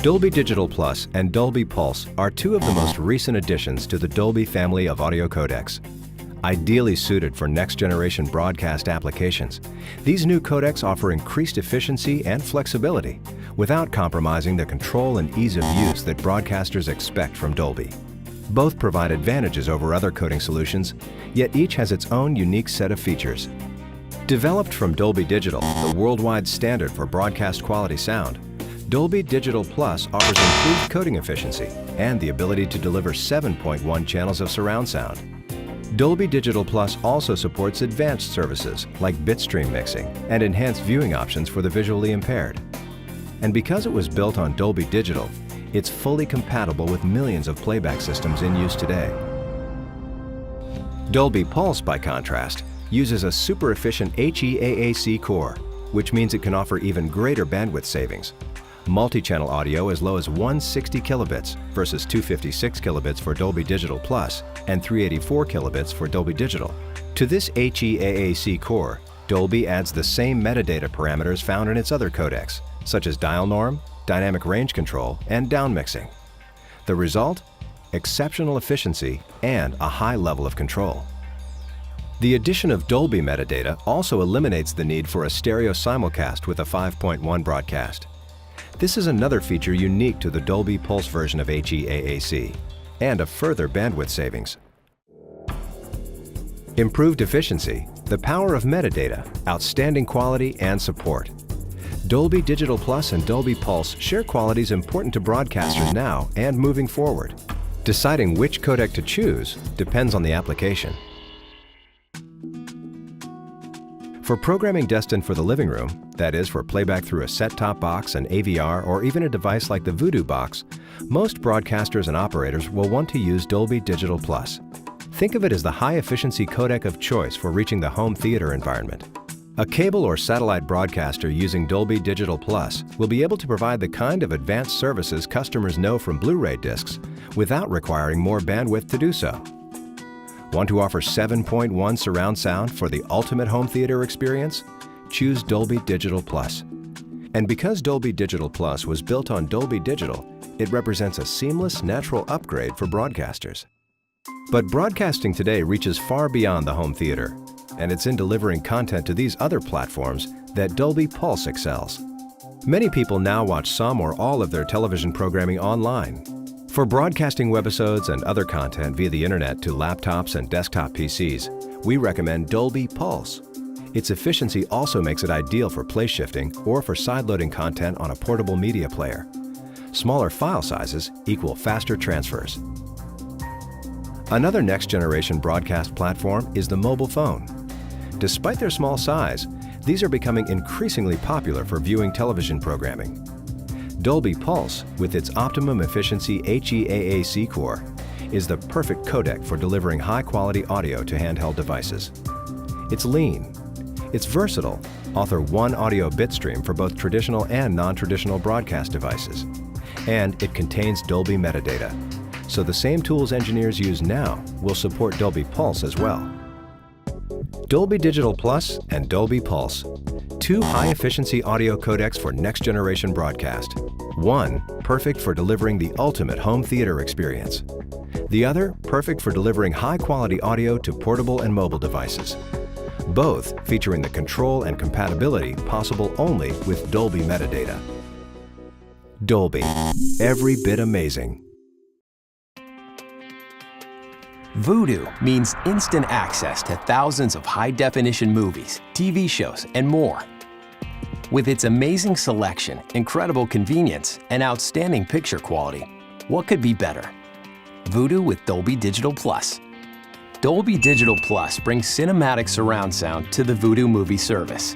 Dolby Digital Plus and Dolby Pulse are two of the most recent additions to the Dolby family of audio codecs. Ideally suited for next-generation broadcast applications, these new codecs offer increased efficiency and flexibility without compromising the control and ease of use that broadcasters expect from Dolby. Both provide advantages over other coding solutions, yet each has its own unique set of features. Developed from Dolby Digital, the worldwide standard for broadcast quality sound, Dolby Digital Plus offers improved coding efficiency and the ability to deliver 7.1 channels of surround sound. Dolby Digital Plus also supports advanced services like bitstream mixing and enhanced viewing options for the visually impaired. And because it was built on Dolby Digital, it's fully compatible with millions of playback systems in use today. Dolby Pulse, by contrast, uses a super efficient HEAAC core, which means it can offer even greater bandwidth savings. Multi-channel audio as low as 160 kilobits versus 256 kilobits for Dolby Digital Plus and 384 kilobits for Dolby Digital. To this HEAAC core, Dolby adds the same metadata parameters found in its other codecs, such as dial norm, dynamic range control, and downmixing. The result? Exceptional efficiency and a high level of control. The addition of Dolby metadata also eliminates the need for a stereo simulcast with a 5.1 broadcast. This is another feature unique to the Dolby Pulse version of HEAAC, and a further bandwidth savings. Improved efficiency, the power of metadata, outstanding quality, and support. Dolby Digital Plus and Dolby Pulse share qualities important to broadcasters now and moving forward. Deciding which codec to choose depends on the application. For programming destined for the living room, that is for playback through a set-top box, an AVR, or even a device like the Voodoo box, most broadcasters and operators will want to use Dolby Digital Plus. Think of it as the high-efficiency codec of choice for reaching the home theater environment. A cable or satellite broadcaster using Dolby Digital Plus will be able to provide the kind of advanced services customers know from Blu-ray discs without requiring more bandwidth to do so. Want to offer 7.1 surround sound for the ultimate home theater experience? Choose Dolby Digital Plus. And because Dolby Digital Plus was built on Dolby Digital, it represents a seamless, natural upgrade for broadcasters. But broadcasting today reaches far beyond the home theater, and it's in delivering content to these other platforms that Dolby Pulse excels. Many people now watch some or all of their television programming online. For broadcasting webisodes and other content via the internet to laptops and desktop PCs, we recommend Dolby Pulse. Its efficiency also makes it ideal for place shifting or for sideloading content on a portable media player. Smaller file sizes equal faster transfers. Another next-generation broadcast platform is the mobile phone. Despite their small size, these are becoming increasingly popular for viewing television programming. Dolby Pulse, with its optimum efficiency HEAAC core, is the perfect codec for delivering high-quality audio to handheld devices. It's lean, it's versatile, offer one audio bitstream for both traditional and non-traditional broadcast devices, and it contains Dolby metadata, so the same tools engineers use now will support Dolby Pulse as well. Dolby Digital Plus and Dolby Pulse, two high-efficiency audio codecs for next-generation broadcast. One, perfect for delivering the ultimate home theater experience. The other, perfect for delivering high-quality audio to portable and mobile devices. Both featuring the control and compatibility possible only with Dolby metadata. Dolby, every bit amazing. Vudu means instant access to thousands of high-definition movies, TV shows, and more. With its amazing selection, incredible convenience, and outstanding picture quality, what could be better? Vudu with Dolby Digital Plus. Dolby Digital Plus brings cinematic surround sound to the Vudu movie service.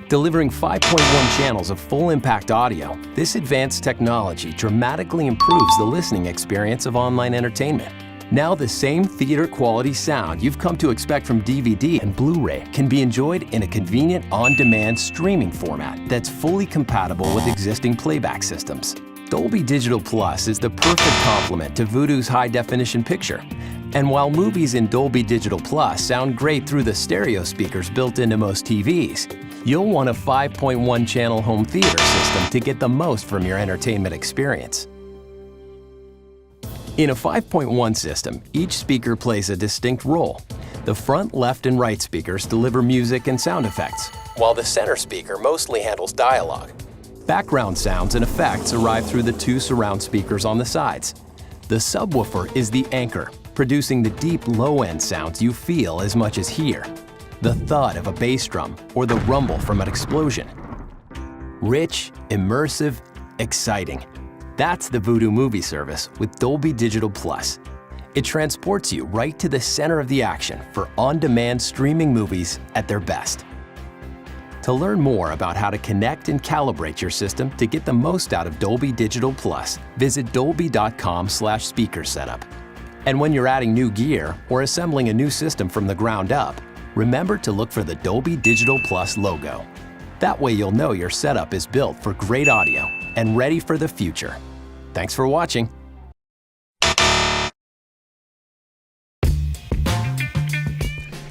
Delivering 5.1 channels of full-impact audio, this advanced technology dramatically improves the listening experience of online entertainment. Now the same theater-quality sound you've come to expect from DVD and Blu-ray can be enjoyed in a convenient on-demand streaming format that's fully compatible with existing playback systems. Dolby Digital Plus is the perfect complement to Vudu's high-definition picture. And while movies in Dolby Digital Plus sound great through the stereo speakers built into most TVs, You'll want a 5.1 channel home theater system to get the most from your entertainment experience. In a 5.1 system, each speaker plays a distinct role. The front, left, and right speakers deliver music and sound effects, while the center speaker mostly handles dialogue. Background sounds and effects arrive through the 2 surround speakers on the sides. The subwoofer is the anchor, producing the deep low-end sounds you feel as much as hear. The thud of a bass drum or the rumble from an explosion. Rich, immersive, exciting. That's the Vudu movie service with Dolby Digital Plus. It transports you right to the center of the action for on-demand streaming movies at their best. To learn more about how to connect and calibrate your system to get the most out of Dolby Digital Plus, visit dolby.com/speaker setup. And when you're adding new gear or assembling a new system from the ground up, remember to look for the Dolby Digital Plus logo. That way you'll know your setup is built for great audio and ready for the future. Thanks for watching.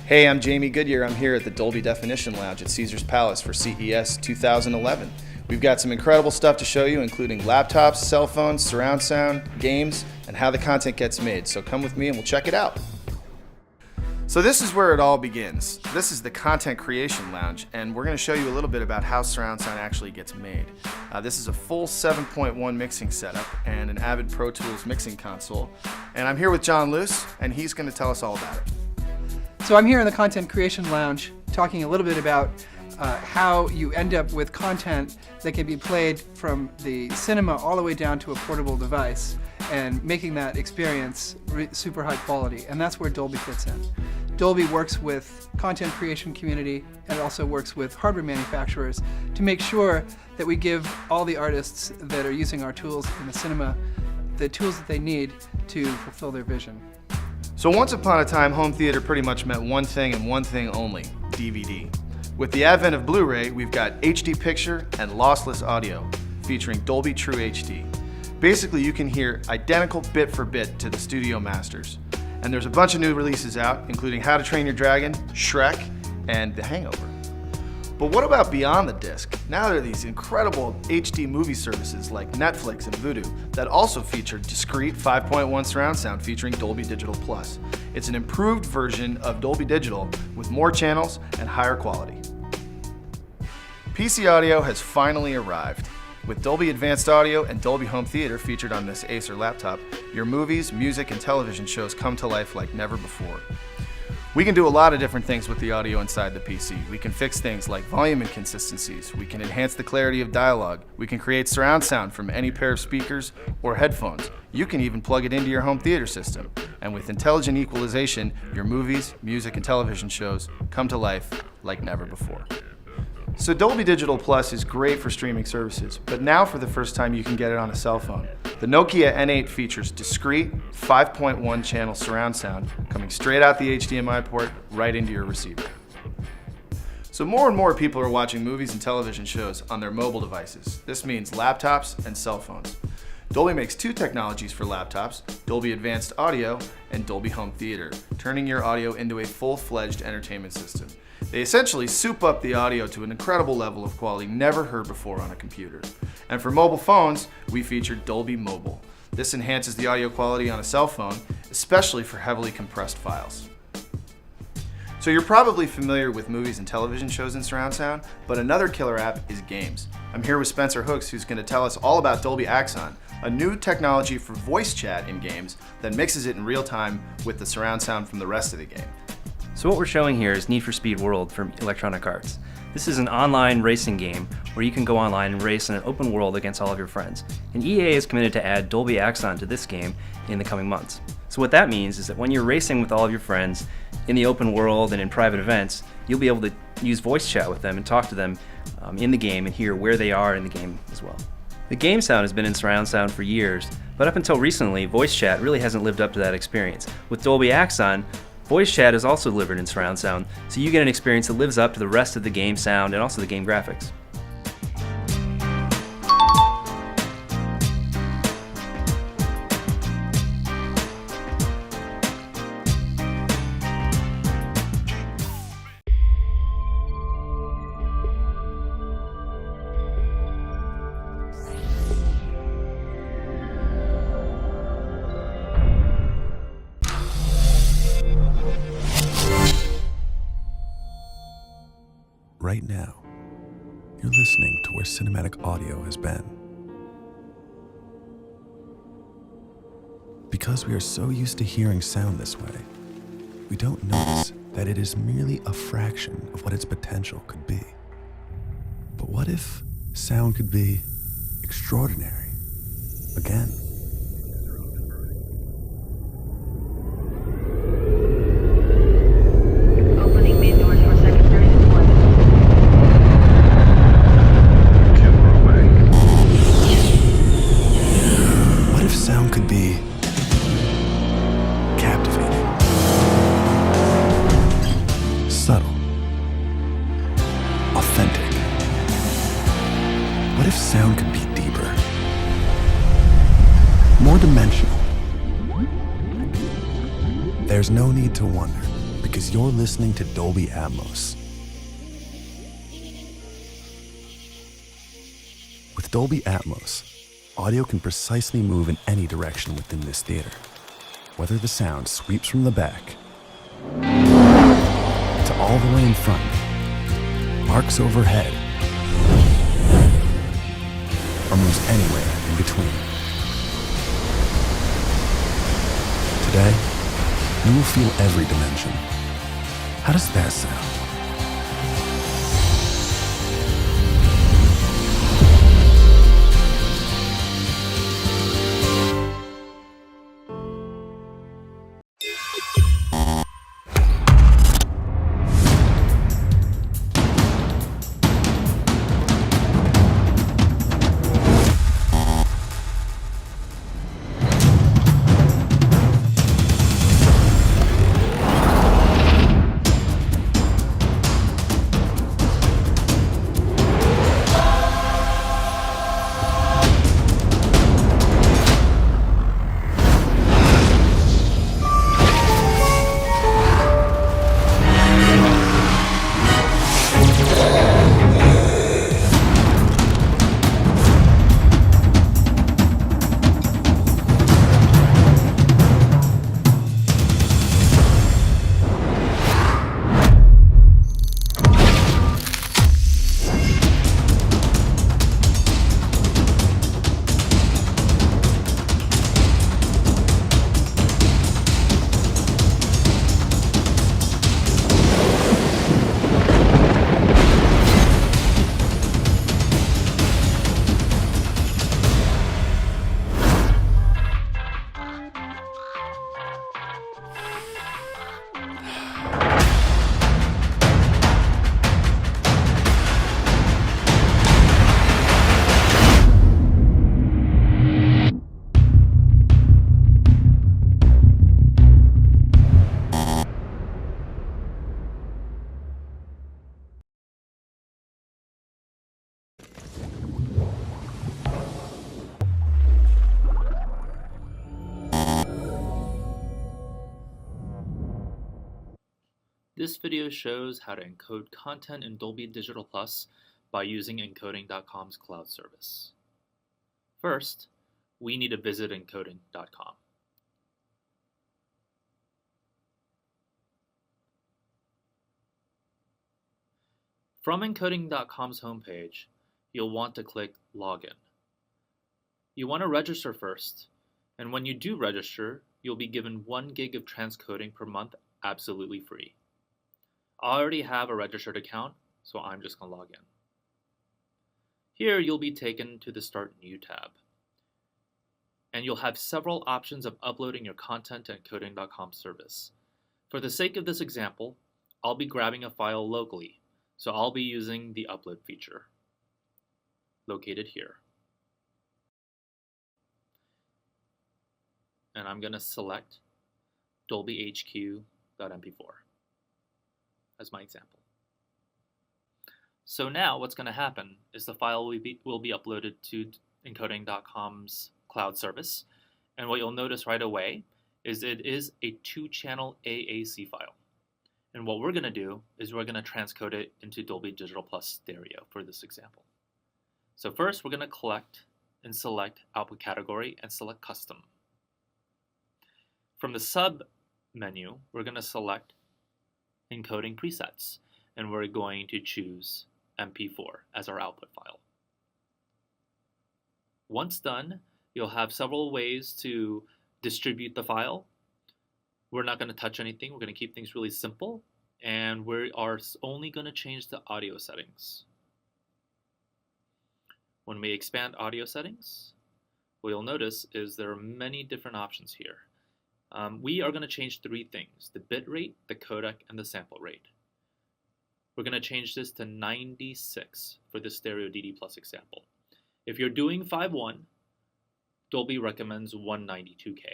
Hey, I'm Jamie Goodyear. I'm here at the Dolby Definition Lounge at Caesars Palace for CES 2011. We've got some incredible stuff to show you, including laptops, cell phones, surround sound, games, and how the content gets made. So come with me and we'll check it out. So this is where it all begins. This is the Content Creation Lounge, and we're going to show you a little bit about how surround sound actually gets made. This is a full 7.1 mixing setup and an Avid Pro Tools mixing console. And I'm here with John Luce, and he's going to tell us all about it. So I'm here in the Content Creation Lounge talking a little bit about how you end up with content that can be played from the cinema all the way down to a portable device and making that experience super high quality. And that's where Dolby fits in. Dolby works with content creation community and also works with hardware manufacturers to make sure that we give all the artists that are using our tools in the cinema the tools that they need to fulfill their vision. So once upon a time, home theater pretty much meant one thing and one thing only, DVD. With the advent of Blu-ray, we've got HD picture and lossless audio, featuring Dolby True HD. Basically, you can hear identical bit for bit to the studio masters. And there's a bunch of new releases out, including How to Train Your Dragon, Shrek, and The Hangover. But what about beyond the disc? Now there are these incredible HD movie services like Netflix and Vudu that also feature discrete 5.1 surround sound featuring Dolby Digital Plus. It's an improved version of Dolby Digital with more channels and higher quality. PC audio has finally arrived. With Dolby Advanced Audio and Dolby Home Theater featured on this Acer laptop, your movies, music, and television shows come to life like never before. We can do a lot of different things with the audio inside the PC. We can fix things like volume inconsistencies. We can enhance the clarity of dialogue. We can create surround sound from any pair of speakers or headphones. You can even plug it into your home theater system. And with intelligent equalization, your movies, music, and television shows come to life like never before. So Dolby Digital Plus is great for streaming services, but now for the first time you can get it on a cell phone. The Nokia N8 features discrete 5.1 channel surround sound coming straight out the HDMI port right into your receiver. So more and more people are watching movies and television shows on their mobile devices. This means laptops and cell phones. Dolby makes 2 technologies for laptops, Dolby Advanced Audio and Dolby Home Theater, turning your audio into a full-fledged entertainment system. They essentially soup up the audio to an incredible level of quality never heard before on a computer. And for mobile phones, we feature Dolby Mobile. This enhances the audio quality on a cell phone, especially for heavily compressed files. So you're probably familiar with movies and television shows in surround sound, but another killer app is games. I'm here with Spencer Hooks, who's going to tell us all about Dolby Axon, a new technology for voice chat in games that mixes it in real time with the surround sound from the rest of the game. So what we're showing here is Need for Speed World from Electronic Arts. This is an online racing game where you can go online and race in an open world against all of your friends. And EA is committed to add Dolby Axon to this game in the coming months. So what that means is that when you're racing with all of your friends in the open world and in private events, you'll be able to use voice chat with them and talk to them in the game and hear where they are in the game as well. The game sound has been in surround sound for years, but up until recently, voice chat really hasn't lived up to that experience. With Dolby Axon, voice chat is also delivered in surround sound, so you get an experience that lives up to the rest of the game sound and also the game graphics. right now, you're listening to where cinematic audio has been. Because we are so used to hearing sound this way, we don't notice that it is merely a fraction of what its potential could be. But what if sound could be extraordinary again? Opening main doors for secondary deployment. What if sound could be captivating, subtle, authentic? What if sound could be deeper, more dimensional? There's no need to wonder, because you're listening to Dolby Atmos. With Dolby Atmos, audio can precisely move in any direction within this theater, whether the sound sweeps from the back to all the way in front, arcs overhead, or moves anywhere in between. Today, you will feel every dimension. How does that sound? This video shows how to encode content in Dolby Digital Plus by using encoding.com's cloud service. First, we need to visit encoding.com. From encoding.com's homepage, you'll want to click Login. You want to register first, and when you do register, you'll be given 1 gig of transcoding per month absolutely free. I already have a registered account, so I'm just going to log in. Here you'll be taken to the Start New tab, and you'll have several options of uploading your content to encoding.com service. For the sake of this example, I'll be grabbing a file locally, so I'll be using the upload feature, located here. And I'm going to select dolbyhq.mp4 as my example. So now what's going to happen is the file will be uploaded to encoding.com's cloud service, and what you'll notice right away is it is a 2-channel AAC file. And what we're going to do is we're going to transcode it into Dolby Digital Plus stereo for this example. So first we're going to collect and select output category and select custom. From the sub menu, we're going to select encoding presets. and we're going to choose MP4 as our output file. Once done, you'll have several ways to distribute the file. We're not going to touch anything. We're going to keep things really simple, and we are only going to change the audio settings. When we expand audio settings, what you'll notice is there are many different options here. We are going to change three things: the bit rate, the codec, and the sample rate. We're going to change this to 96 for the stereo DD Plus example. If you're doing 5.1, Dolby recommends 192K.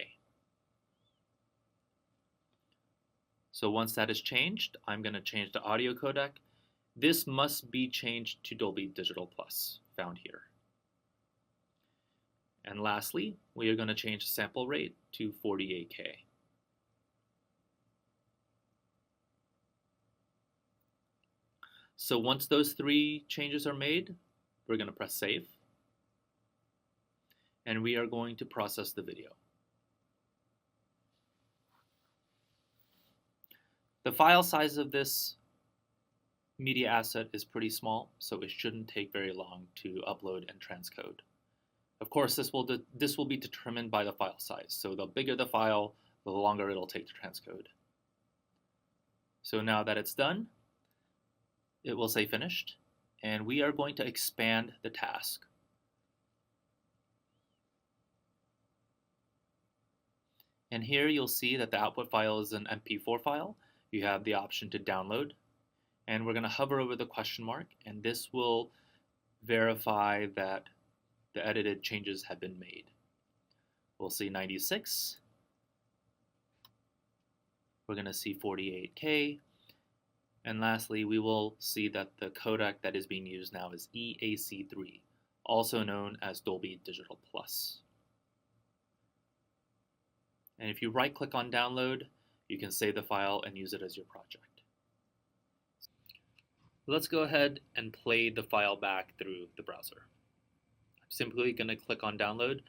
So once that is changed, I'm going to change the audio codec. This must be changed to Dolby Digital Plus, found here. And lastly, we are going to change the sample rate to 48K. So once those three changes are made, we're going to press save. And we are going to process the video. The file size of this media asset is pretty small, so it shouldn't take very long to upload and transcode. Of course, this will be determined by the file size. So the bigger the file, the longer it'll take to transcode. So now that it's done, it will say finished, and we are going to expand the task. And here you'll see that the output file is an MP4 file. You have the option to download, and we're going to hover over the question mark, and this will verify that the edited changes have been made. We'll see 96. We're going to see 48K. And lastly, we will see that the codec that is being used now is EAC3, also known as Dolby Digital Plus. And if you right-click on download, you can save the file and use it as your project. Let's go ahead and play the file back through the browser. I'm simply going to click on download,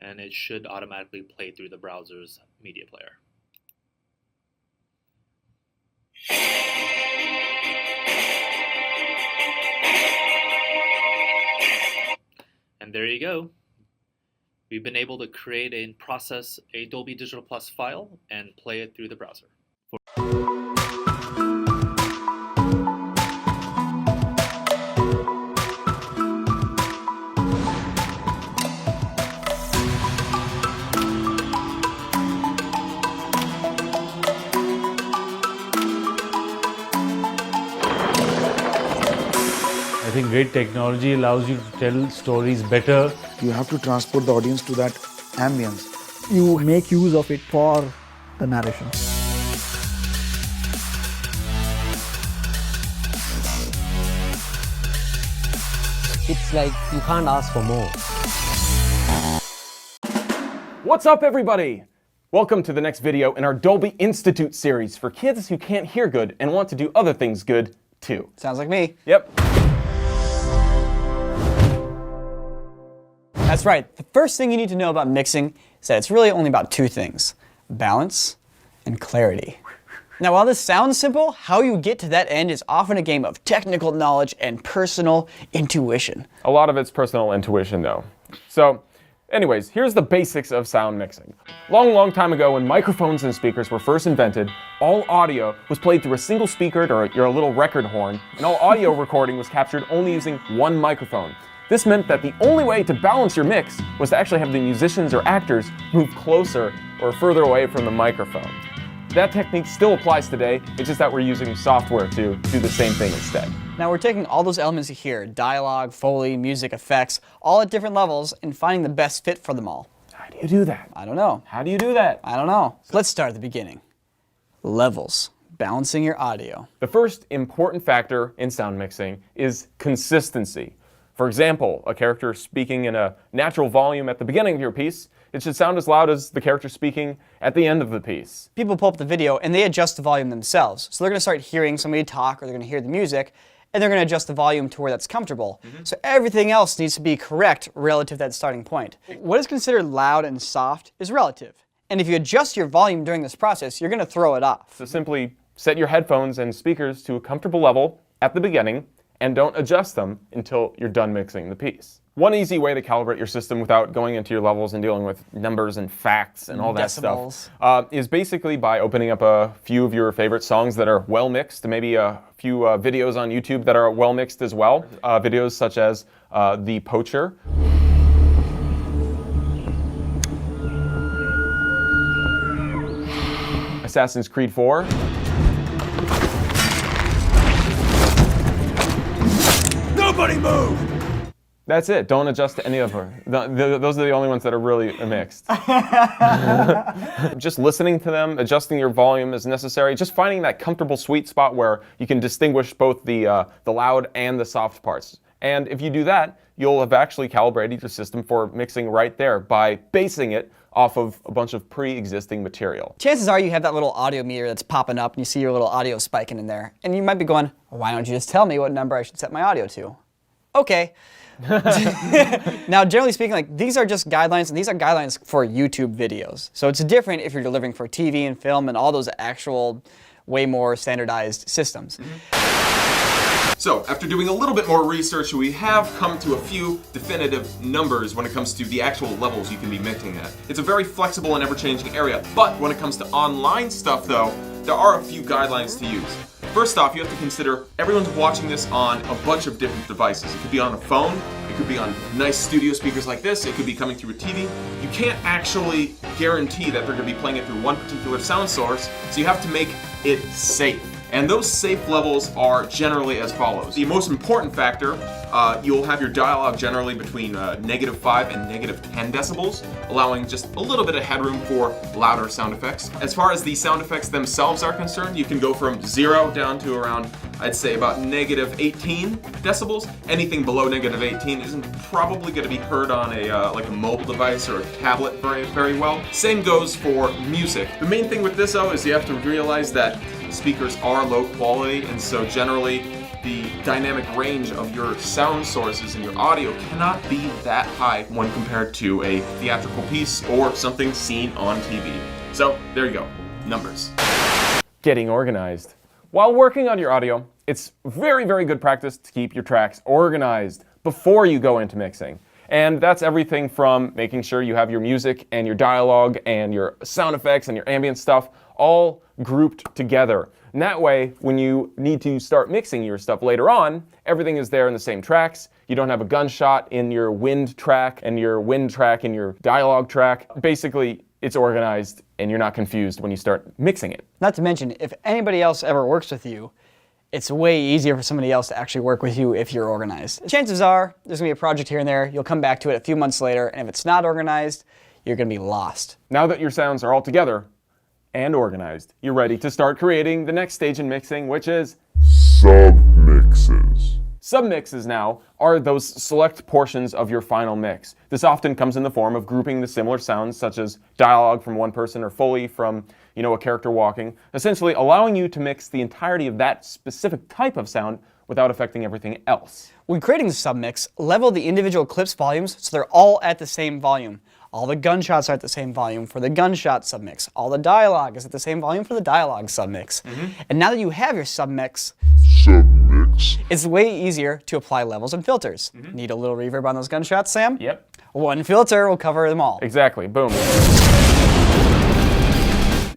and it should automatically play through the browser's media player. And there you go. We've been able to create and process a Dolby Digital Plus file and play it through the browser. I think great technology allows you to tell stories better. You have to transport the audience to that ambience. You make use of it for the narration. It's like you can't ask for more. What's up, everybody? Welcome to the next video in our Dolby Institute series for kids who can't hear good and want to do other things good too. Sounds like me. Yep. That's right. The first thing you need to know about mixing is that it's really only about two things: balance and clarity. Now, while this sounds simple, how you get to that end is often a game of technical knowledge and personal intuition. A lot of it's personal intuition, though. So, anyways, here's the basics of sound mixing. Long time ago, when microphones and speakers were first invented, all audio was played through a single speaker or your little record horn, and all audio recording was captured only using one microphone. This meant that the only way to balance your mix was to actually have the musicians or actors move closer or further away from the microphone. That technique still applies today, it's just that we're using software to do the same thing instead. Now we're taking all those elements here, dialogue, Foley, music, effects, all at different levels, and finding the best fit for them all. How do you do that? I don't know. How do you do that? I don't know. Let's start at the beginning. Levels. Balancing your audio. The first important factor in sound mixing is consistency. For example, a character speaking in a natural volume at the beginning of your piece, it should sound as loud as the character speaking at the end of the piece. People pull up the video and they adjust the volume themselves. So they're going to start hearing somebody talk, or they're going to hear the music, and they're going to adjust the volume to where that's comfortable. So everything else needs to be correct relative to that starting point. What is considered loud and soft is relative. And if you adjust your volume during this process, you're going to throw it off. So simply set your headphones and speakers to a comfortable level at the beginning and don't adjust them until you're done mixing the piece. One easy way to calibrate your system without going into your levels and dealing with numbers and facts and all that stuff is basically by opening up a few of your favorite songs that are well mixed, maybe a few videos on YouTube that are well mixed as well. Videos such as The Poacher. Assassin's Creed 4. Nobody move! That's it. Don't adjust to any of them. Those are the only ones that are really mixed. Just listening to them, adjusting your volume as necessary, just finding that comfortable sweet spot where you can distinguish both the loud and the soft parts. And if you do that, you'll have actually calibrated your system for mixing right there by basing it off of a bunch of pre-existing material. Chances are you have that little audio meter that's popping up and you see your little audio spiking in there. And you might be going, well, why don't you just tell me what number I should set my audio to? Okay. Now, generally speaking, like, these are just guidelines, and these are guidelines for YouTube videos. So it's different if you're delivering for TV and film and all those actual, way more standardized systems. So, after doing a little bit more research, we have come to a few definitive numbers when it comes to the actual levels you can be mixing at. It's a very flexible and ever-changing area, but when it comes to online stuff, though, there are a few guidelines to use. First off, you have to consider everyone's watching this on a bunch of different devices. It could be on a phone, it could be on nice studio speakers like this, it could be coming through a TV. You can't actually guarantee that they're going to be playing it through one particular sound source, so you have to make it safe. And those safe levels are generally as follows. The most important factor, you'll have your dialogue generally between -5 and -10 decibels, allowing just a little bit of headroom for louder sound effects. As far as the sound effects themselves are concerned, you can go from 0 down to around, I'd say, about -18 decibels. Anything below -18 isn't probably going to be heard on a like a mobile device or a tablet very well. Same goes for music. The main thing with this, though, is you have to realize that speakers are low quality, and so generally the dynamic range of your sound sources and your audio cannot be that high when compared to a theatrical piece or something seen on TV. So there you go, numbers. Getting organized. While working on your audio, it's very good practice to keep your tracks organized before you go into mixing. And that's everything from making sure you have your music and your dialogue and your sound effects and your ambient stuff all grouped together. And that way, when you need to start mixing your stuff later on, everything is there in the same tracks. You don't have a gunshot in your wind track and your wind track in your dialogue track. Basically, it's organized and you're not confused when you start mixing it. Not to mention, if anybody else ever works with you, it's way easier for somebody else to actually work with you if you're organized. Chances are, there's going to be a project here and there, you'll come back to it a few months later, and if it's not organized, you're going to be lost. Now that your sounds are all together and organized, you're ready to start creating the next stage in mixing, which is submixes. Submixes now are those select portions of your final mix. This often comes in the form of grouping the similar sounds, such as dialogue from one person or Foley from, a character walking, essentially allowing you to mix the entirety of that specific type of sound without affecting everything else. When creating the submix, level the individual clips volumes so they're all at the same volume. All the gunshots are at the same volume for the gunshot submix. All the dialogue is at the same volume for the dialogue submix. And now that you have your submix, it's way easier to apply levels and filters. Need a little reverb on those gunshots, Sam? Yep. One filter will cover them all. Exactly. Boom.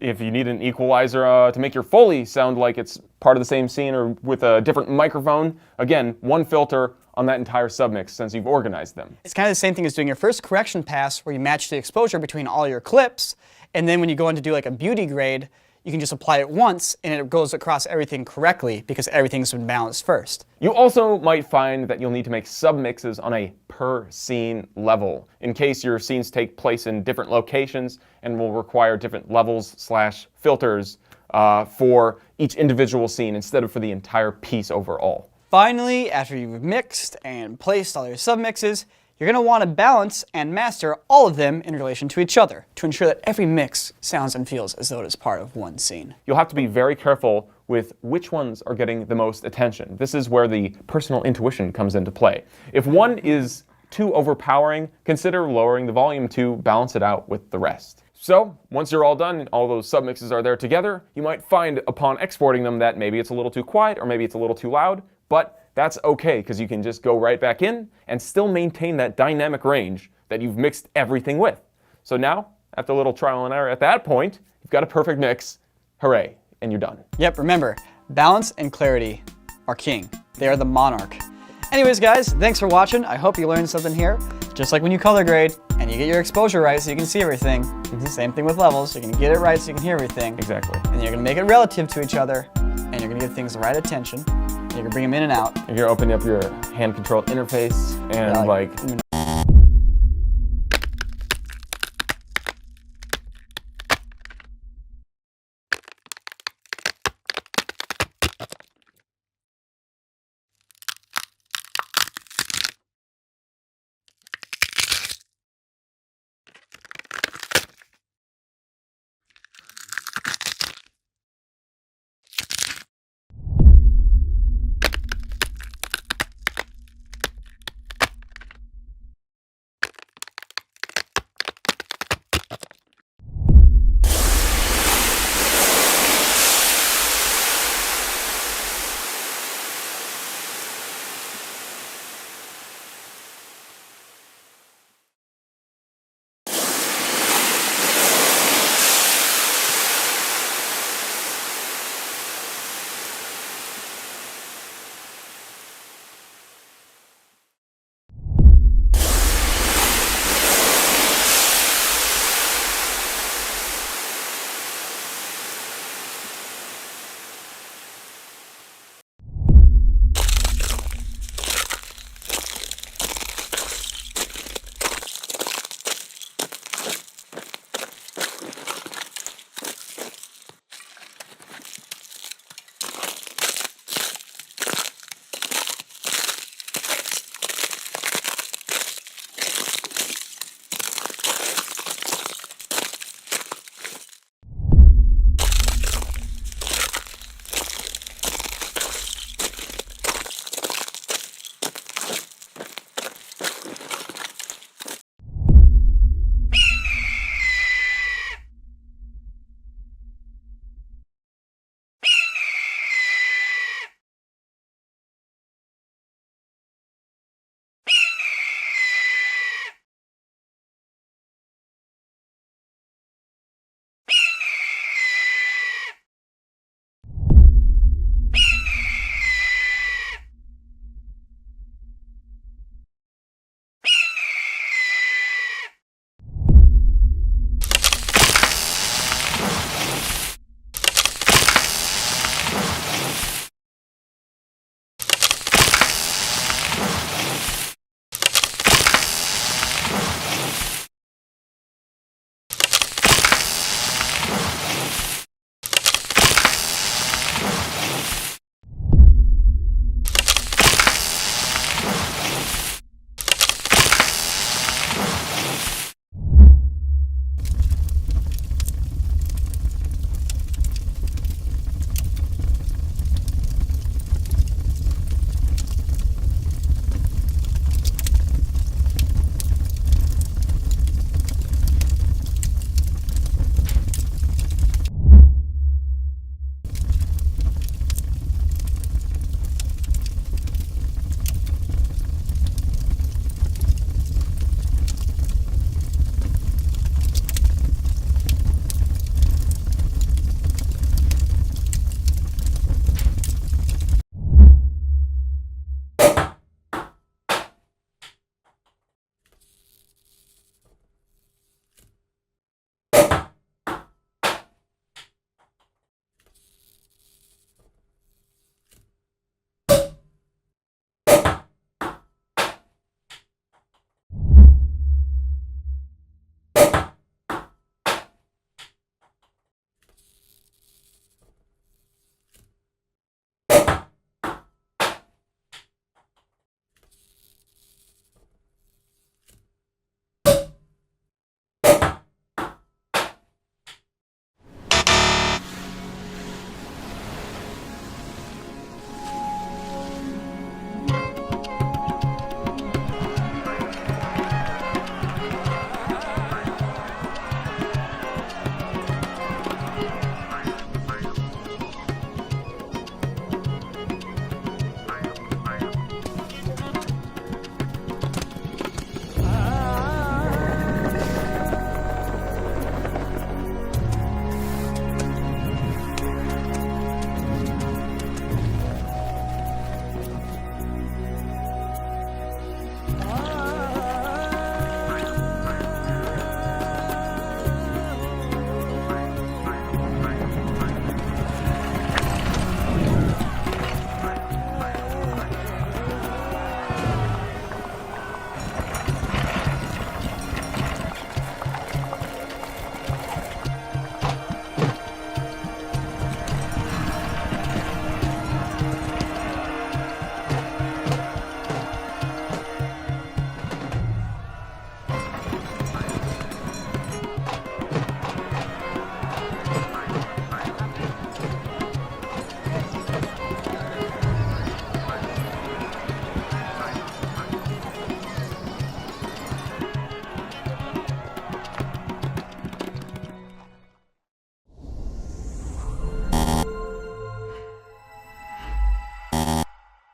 If you need an equalizer to make your Foley sound like it's part of the same scene or with a different microphone, again, one filter on that entire submix since you've organized them. It's kind of the same thing as doing your first correction pass where you match the exposure between all your clips, and then when you go in to do like a beauty grade, you can just apply it once and it goes across everything correctly because everything's been balanced first. You also might find that you'll need to make submixes on a per scene level in case your scenes take place in different locations and will require different levels/filters for each individual scene instead of for the entire piece overall. Finally, after you've mixed and placed all your submixes, you're going to want to balance and master all of them in relation to each other to ensure that every mix sounds and feels as though it is part of one scene. You'll have to be very careful with which ones are getting the most attention. This is where the personal intuition comes into play. If one is too overpowering, consider lowering the volume to balance it out with the rest. So once you're all done, all those submixes are there together, you might find upon exporting them that maybe it's a little too quiet or maybe it's a little too loud, but that's okay because you can just go right back in and still maintain that dynamic range that you've mixed everything with. So now, after a little trial and error at that point, you've got a perfect mix. Hooray, and you're done. Yep, remember, balance and clarity are king. They are the monarch. Anyways, guys, thanks for watching. I hope you learned something here. Just like when you color grade and you get your exposure right so you can see everything. Same thing with levels. You're going to get it right so you can hear everything. Exactly. And you're going to make it relative to each other. And you're going to give things the right attention. You're going to bring them in and out. You're going to open up your hand-controlled interface and like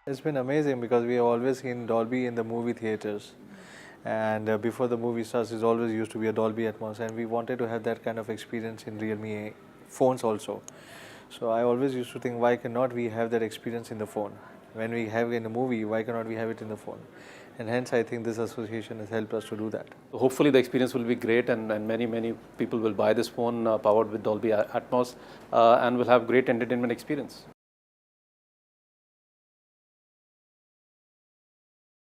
It's been amazing because we have always seen Dolby in the movie theaters. And before the movie starts, it always used to be a Dolby Atmos, and we wanted to have that kind of experience in Realme phones also. So I always used to think, why cannot we have that experience in the phone? When we have it in a movie, why cannot we have it in the phone? And hence I think this association has helped us to do that. Hopefully the experience will be great, and many people will buy this phone powered with Dolby Atmos and will have great entertainment experience.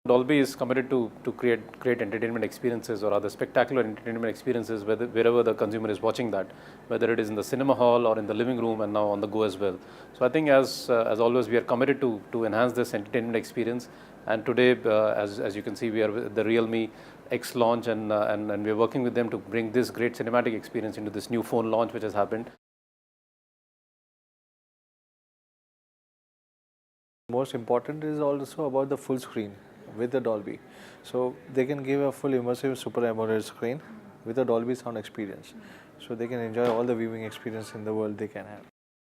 Dolby is committed to create great entertainment experiences, or other spectacular entertainment experiences wherever the consumer is watching that, whether it is in the cinema hall or in the living room and now on the go as well. So I think as always we are committed to enhance this entertainment experience, and today as you can see we are with the Realme X launch, and we are working with them to bring this great cinematic experience into this new phone launch which has happened. Most important is also about the full screen with the Dolby. So they can give a full immersive Super AMOLED screen with a Dolby sound experience. So they can enjoy all the viewing experience in the world they can have.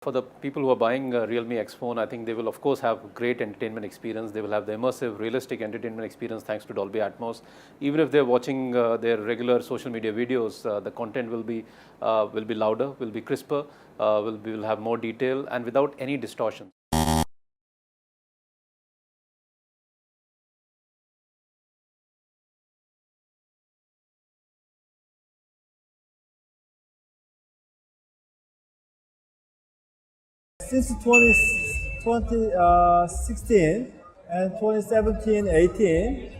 For the people who are buying a Realme X phone, I think they will of course have great entertainment experience. They will have the immersive, realistic entertainment experience thanks to Dolby Atmos. Even if they're watching their regular social media videos, the content will be louder, will be crisper, will have more detail and without any distortion. Since 2016 and 2017-18,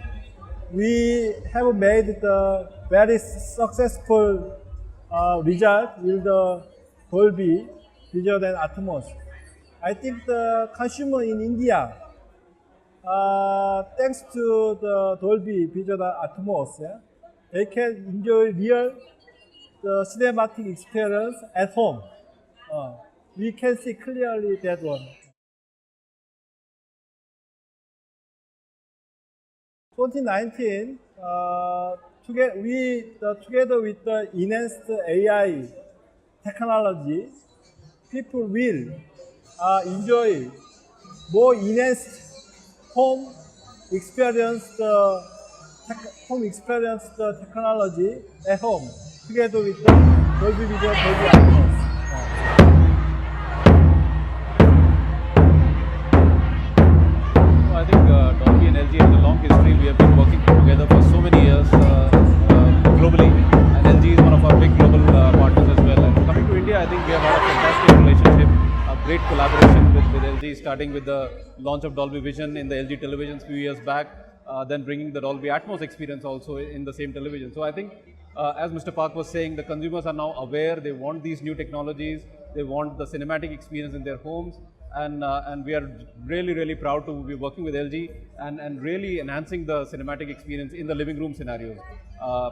we have made the very successful result with the Dolby Visual and Atmos. I think the consumer in India, thanks to the Dolby Visual and Atmos, they can enjoy the cinematic experience at home. We can see clearly that one. 2019, together with the enhanced AI technology, people will enjoy more enhanced home experience, the technology at home, together with the Dolby Visual, Dolby Atmos. I think Dolby and LG has a long history. We have been working together for so many years globally, and LG is one of our big global partners as well. And coming to India, I think we have had a fantastic relationship, a great collaboration with LG, starting with the launch of Dolby Vision in the LG televisions a few years back, then bringing the Dolby Atmos experience also in the same television. So I think, as Mr. Park was saying, the consumers are now aware, they want these new technologies, they want the cinematic experience in their homes. And we are really proud to be working with LG and really enhancing the cinematic experience in the living room scenarios.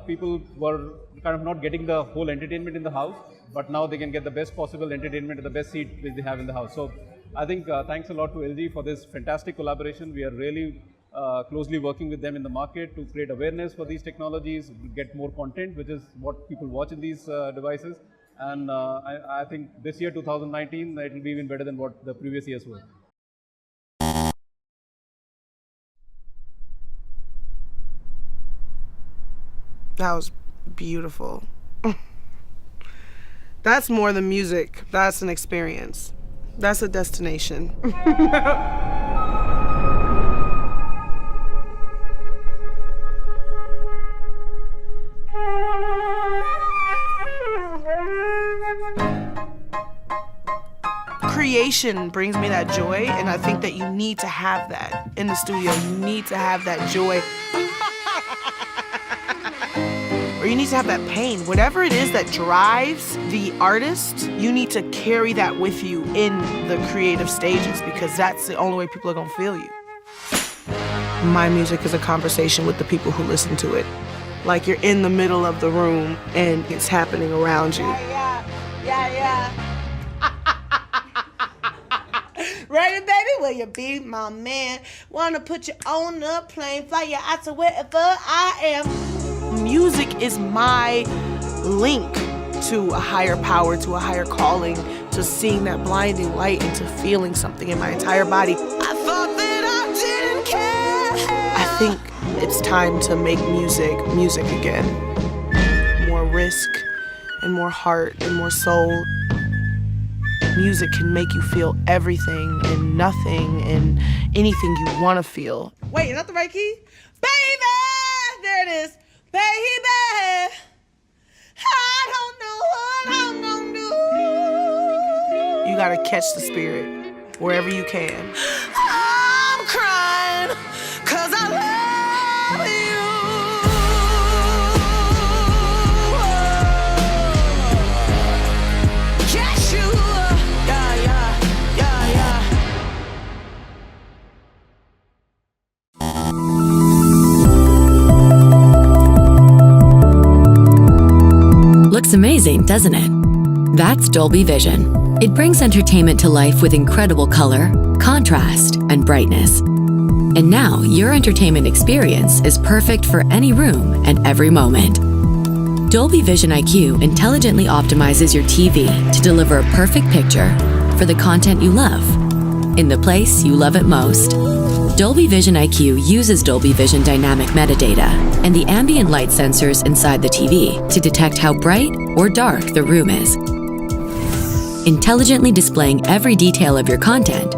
People were kind of not getting the whole entertainment in the house, but now they can get the best possible entertainment at the best seat which they have in the house. So I think thanks a lot to LG for this fantastic collaboration. We are really closely working with them in the market to create awareness for these technologies, get more content, which is what people watch in these devices. And I think this year, 2019, it will be even better than what the previous years were. That was beautiful. That's more than music. That's an experience. That's a destination. Creation brings me that joy, and I think that you need to have that in the studio. You need to have that joy. Or you need to have that pain. Whatever it is that drives the artist, you need to carry that with you in the creative stages, because that's the only way people are gonna feel you. My music is a conversation with the people who listen to it. Like you're in the middle of the room and it's happening around you. Yeah. Ready, baby? Will you be my man? Wanna put you on a plane, fly you out to wherever I am. Music is my link to a higher power, to a higher calling, to seeing that blinding light and to feeling something in my entire body. I thought that I think it's time to make music again. More risk and more heart and more soul. Music can make you feel everything and nothing and anything you want to feel. Wait, is that the right key? Baby! There it is. Baby! I don't know what I'm gonna do. You gotta catch the spirit wherever you can. I'm crying 'cause I love you. Yes, you are. Yeah. Looks amazing, doesn't it? That's Dolby Vision. It brings entertainment to life with incredible color, contrast, and brightness. And now your entertainment experience is perfect for any room and every moment. Dolby Vision IQ intelligently optimizes your TV to deliver a perfect picture for the content you love, in the place you love it most. Dolby Vision IQ uses Dolby Vision dynamic metadata and the ambient light sensors inside the TV to detect how bright or dark the room is, intelligently displaying every detail of your content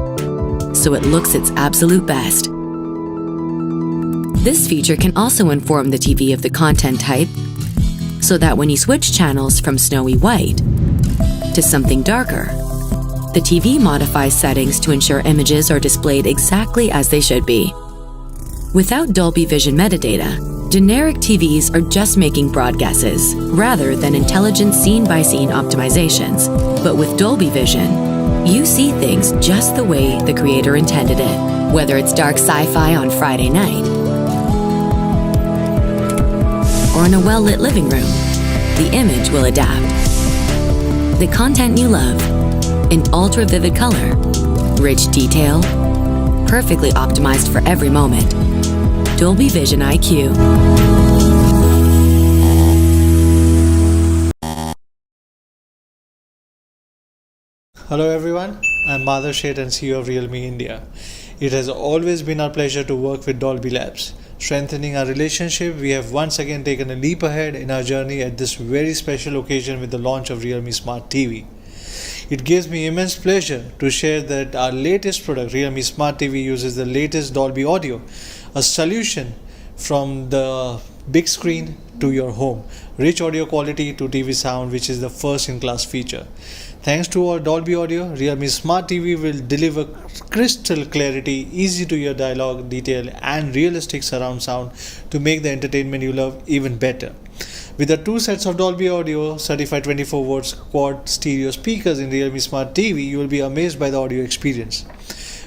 so it looks its absolute best. This feature can also inform the TV of the content type so that when you switch channels from snowy white to something darker, the TV modifies settings to ensure images are displayed exactly as they should be. Without Dolby Vision metadata, generic TVs are just making broad guesses rather than intelligent scene-by-scene optimizations. But with Dolby Vision, you see things just the way the creator intended it. Whether it's dark sci-fi on Friday night or in a well-lit living room, the image will adapt. The content you love in ultra-vivid color, rich detail, perfectly optimized for every moment. Dolby Vision IQ. Hello everyone, I'm Madhav Sheth and CEO of Realme India. It has always been our pleasure to work with Dolby Labs. Strengthening our relationship, we have once again taken a leap ahead in our journey at this very special occasion with the launch of Realme Smart TV. It gives me immense pleasure to share that our latest product, Realme Smart TV, uses the latest Dolby audio, a solution from the big screen to your home, rich audio quality to TV sound, which is the first in class feature. Thanks to our Dolby audio, Realme Smart TV will deliver crystal clarity, easy to hear dialogue, detail and realistic surround sound to make the entertainment you love even better. With the two sets of Dolby Audio certified 24 volts quad stereo speakers in Realme Smart TV, you will be amazed by the audio experience.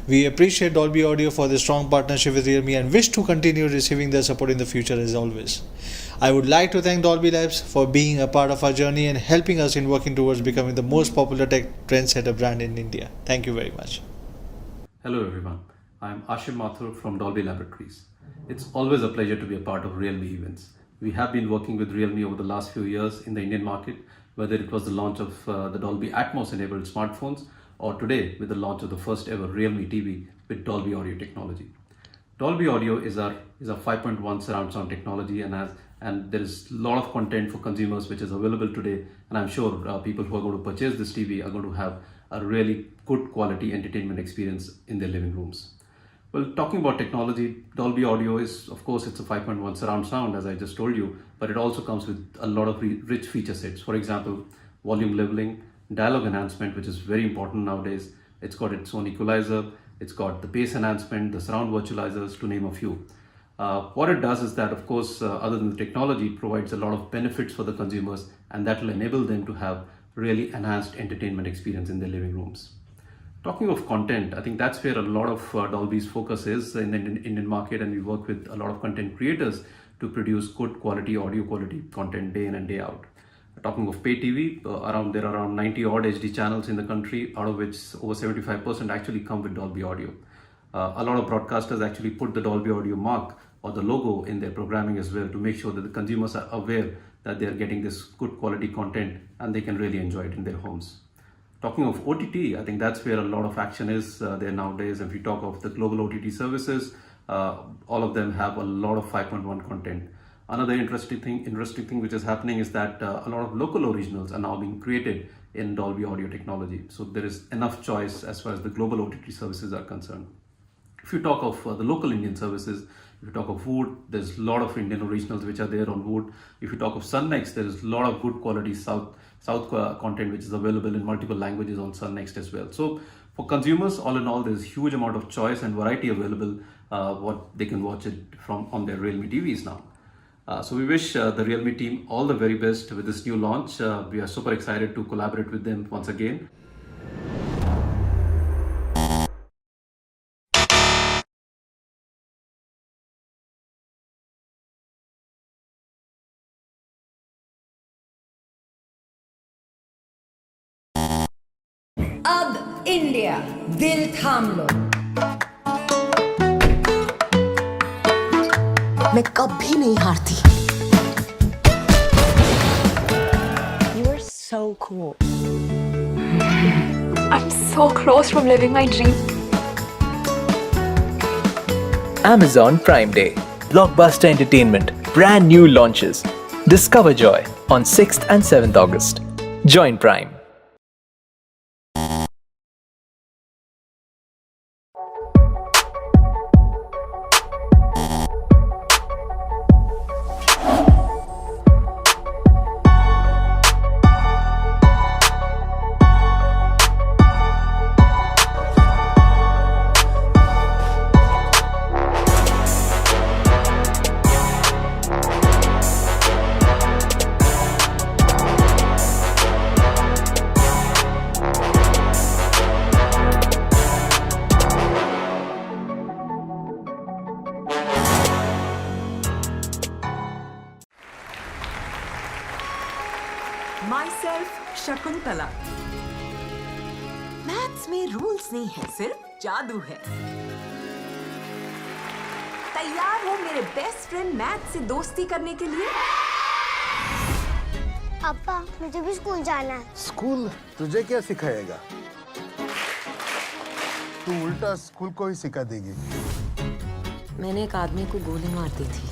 We appreciate Dolby Audio for the strong partnership with Realme and wish to continue receiving their support in the future as always. I would like to thank Dolby Labs for being a part of our journey and helping us in working towards becoming the most popular tech trendsetter brand in India. Thank you very much. Hello everyone, I am Ashim Mathur from Dolby Laboratories. It's always a pleasure to be a part of Realme events. We have been working with Realme over the last few years in the Indian market, whether it was the launch of the Dolby Atmos enabled smartphones or today with the launch of the first ever Realme TV with Dolby Audio technology. Dolby Audio is our 5.1 surround sound technology and there is a lot of content for consumers which is available today, and I'm sure people who are going to purchase this TV are going to have a really good quality entertainment experience in their living rooms. Well, talking about technology, Dolby Audio is, of course, it's a 5.1 surround sound, as I just told you, but it also comes with a lot of rich feature sets. For example, volume leveling, dialogue enhancement, which is very important nowadays. It's got its own equalizer, it's got the bass enhancement, the surround virtualizers, to name a few. What it does is that, of course, other than the technology, it provides a lot of benefits for the consumers, and that will enable them to have really enhanced entertainment experience in their living rooms. Talking of content, I think that's where a lot of Dolby's focus is in the Indian market, and we work with a lot of content creators to produce good quality, audio quality content day in and day out. Talking of pay TV, there are around 90 odd HD channels in the country, out of which over 75% actually come with Dolby Audio. A lot of broadcasters actually put the Dolby Audio mark or the logo in their programming as well to make sure that the consumers are aware that they are getting this good quality content and they can really enjoy it in their homes. Talking of OTT, I think that's where a lot of action is there nowadays. If we talk of the global OTT services, All of them have a lot of 5.1 content. Another interesting thing which is happening is that a lot of local originals are now being created in Dolby audio technology. So there is enough choice as far as the global OTT services are concerned. If you talk of the local Indian services, if you talk of Wood, there's a lot of Indian originals which are there on Wood. If you talk of Sunnext, there is a lot of good quality South content which is available in multiple languages on Sunnext as well. So for consumers, all in all, there's a huge amount of choice and variety available what they can watch it from on their Realme TVs now. So we wish the Realme team all the very best with this new launch. We are super excited to collaborate with them once again. अब India दिल थाम लो। मैं कभी नहीं हारती। You are so cool. I'm so close from living my dream. Amazon Prime Day. Blockbuster entertainment. Brand new launches. Discover joy on 6th and 7th August. Join Prime. Shakuntala. Maths में rules नहीं है, सिर्फ जादू है। तैयार हो मेरे बेस्ट फ्रेंड मैथ से दोस्ती करने के लिए? पापा, मुझे भी स्कूल जाना है। स्कूल तुझे क्या सिखाएगा? तू उल्टा स्कूल को ही सिखा देगी। मैंने एक आदमी को गोली मार दी थी।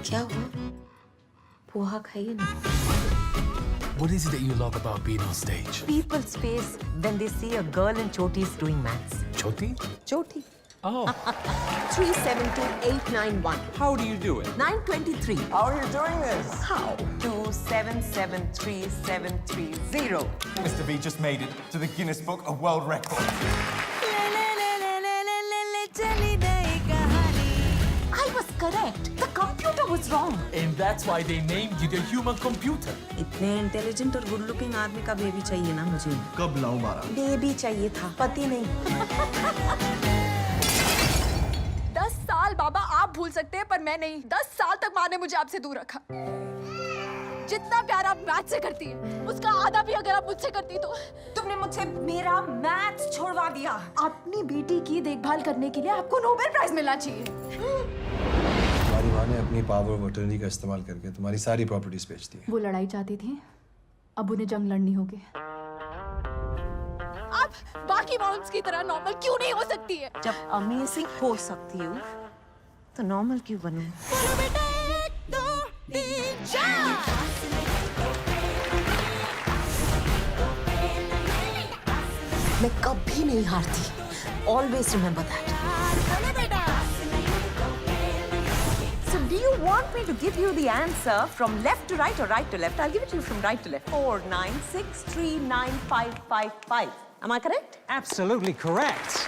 क्या हुआ? पोहा खाइए ना। What is it that you love about being on stage? People's face when they see a girl in chotis doing maths. Choti? Choti. Oh. 372891. How do you do it? 923. How are you doing this? How? 2773730. Mr. V just made it to the Guinness Book of World Records. I was correct. The computer was wrong. And that's why they named you the human computer. इतने intelligent और good looking आदमी का baby चाहिए ना मुझे। कब लाऊं मारा? बेबी चाहिए था, पति नहीं। 10 साल बाबा आप भूल सकते हैं पर मैं नहीं। 10 साल तक माँ ने मुझे आपसे दूर रखा। जितना प्यार आप मैथ से करती है, उसका आधा भी अगर आप मुझसे करती तो। तुमने मुझसे मेरा मैथ छोड़वा दिया। अपनी बेटी की देखभाल करने के लिए आपको नोबेल प्राइज मिलना चाहिए। तुम्हारी माँ ने अपनी पावर ऑफ अटर्नी का इस्तेमाल करके तुम्हारी सारी प्रॉपर्टीज बेच दी। वो लड़ाई चाहती थी, अब उन्हें जंग लड़नी होगी। आप बाकी माउंट्स की तरह नॉर्मल क्यों नहीं हो सकती है? जब अमेजिंग हो सकती हूँ, तो नॉर्मल क्यों बनूं? बोलो बेटा 1 2 3 4। मैं कभी नहीं हारती। Always remember that. So do you want me to give you the answer from left to right or right to left? I'll give it to you from right to left. 496395555. Am I correct? Absolutely correct.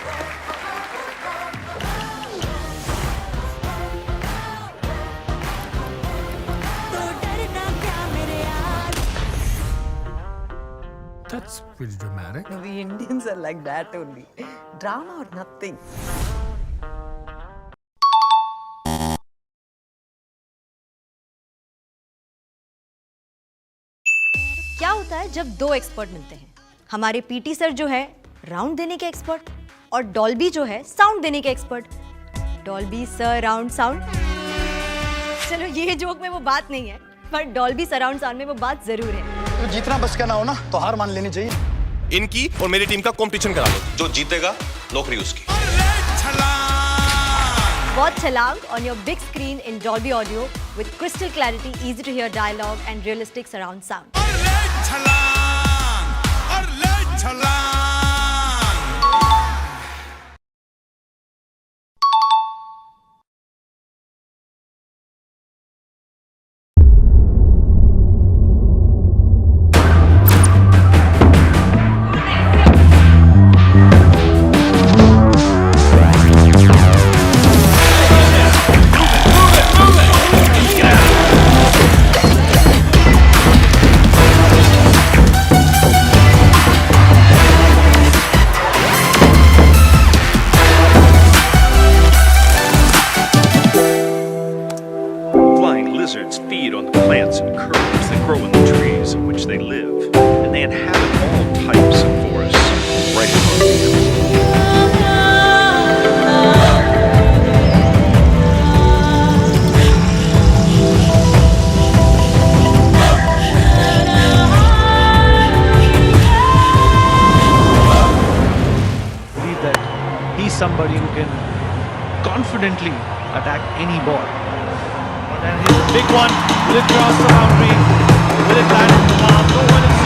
That's pretty dramatic. No, the Indians are like that only. Drama or nothing. क्या होता है जब दो expert मिलते हैं? हमारे PT sir जो है राउंड देने के एक्सपर्ट और डॉल्बी जो है साउंड देने के एक्सपर्ट। Dolby surround sound. चलो ये जोक में वो बात नहीं है, पर डॉल्बी सराउंड साउंड में वो बात जरूर है। तो जितना बस का ना हो ना तो हार मान लेनी चाहिए। इनकी और मेरी टीम का कंपटीशन करा लो, जो जीतेगा नौकरी उसकी। Watch Chalang on your big screen in Dolby Audio with crystal clarity, easy to hear dialogue and realistic surround sound. Lizards feed on the plants and curves that grow in the trees in which they live, and they inhabit all types of forests right across the earth. Believe that he's somebody who can confidently attack any ball. And here's a big one. Will it cross the boundary? Will it land in the palm? No one is